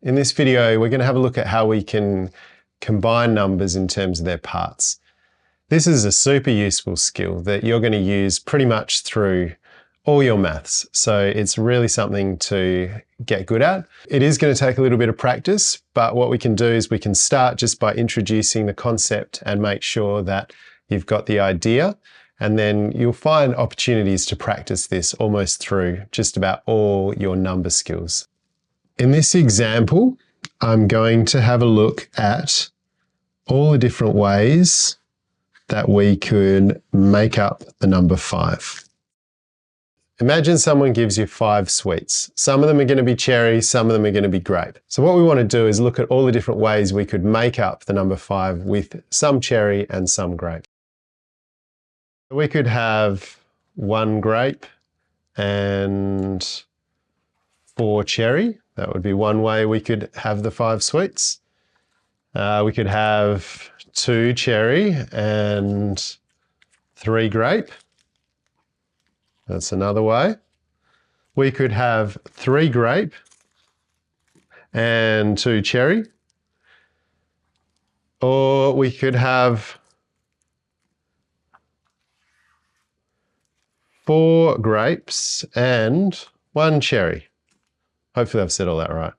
In this video, we're going to have a look at how we can combine numbers in terms of their parts. This is a super useful skill that you're going to use pretty much through all your maths. So it's really something to get good at. It is going to take a little bit of practice, but what we can do is we can start just by introducing the concept and make sure that you've got the idea. And then you'll find opportunities to practice this almost through just about all your number skills. In this example, I'm going to have a look at all the different ways that we could make up the number 5. Imagine someone gives you 5 sweets. Some of them are going to be cherry, some of them are going to be grape. So what we want to do is look at all the different ways we could make up the number 5 with some cherry and some grape. We could have 1 grape and 4 cherry. That would be one way we could have the 5 sweets. We could have 2 cherry and 3 grape. That's another way. We could have 3 grape and 2 cherry. Or we could have 4 grapes and 1 cherry. Hopefully I've said all that right.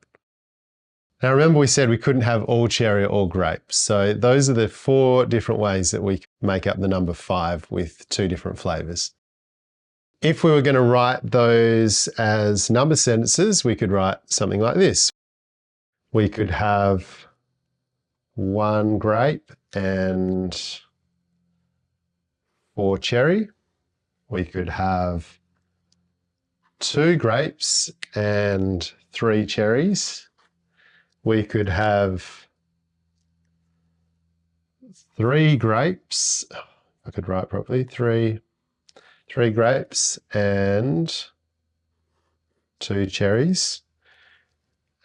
Now remember we said we couldn't have all cherry or all grape. So those are the 4 different ways that we make up the number 5 with 2 different flavors. If we were going to write those as number sentences, we could write something like this. We could have 1 grape and 4 cherry. We could have 2 grapes and 3 cherries. We could have 3 grapes. I could write properly. 3 grapes and 2 cherries.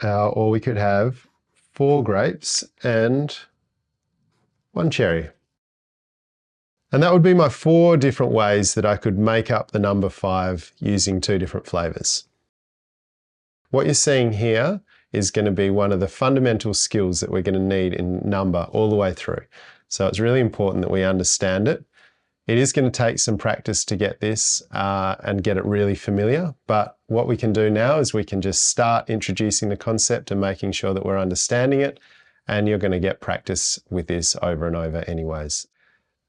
Or we could have 4 grapes and 1 cherry. And that would be my 4 different ways that I could make up the number 5 using 2 different flavors. What you're seeing here is going to be one of the fundamental skills that we're going to need in number all the way through. So it's really important that we understand it. It is going to take some practice to get this and get it really familiar. But what we can do now is we can just start introducing the concept and making sure that we're understanding it. And you're going to get practice with this over and over anyways.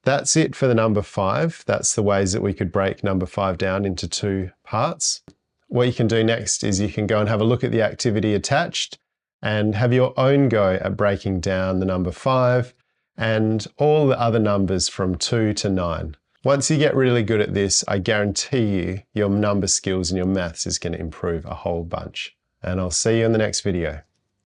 That's it for the number 5. That's the ways that we could break number 5 down into 2 parts. What you can do next is you can go and have a look at the activity attached and have your own go at breaking down the number 5 and all the other numbers from 2 to 9. Once you get really good at this, I guarantee you your number skills and your maths is going to improve a whole bunch. And I'll see you in the next video.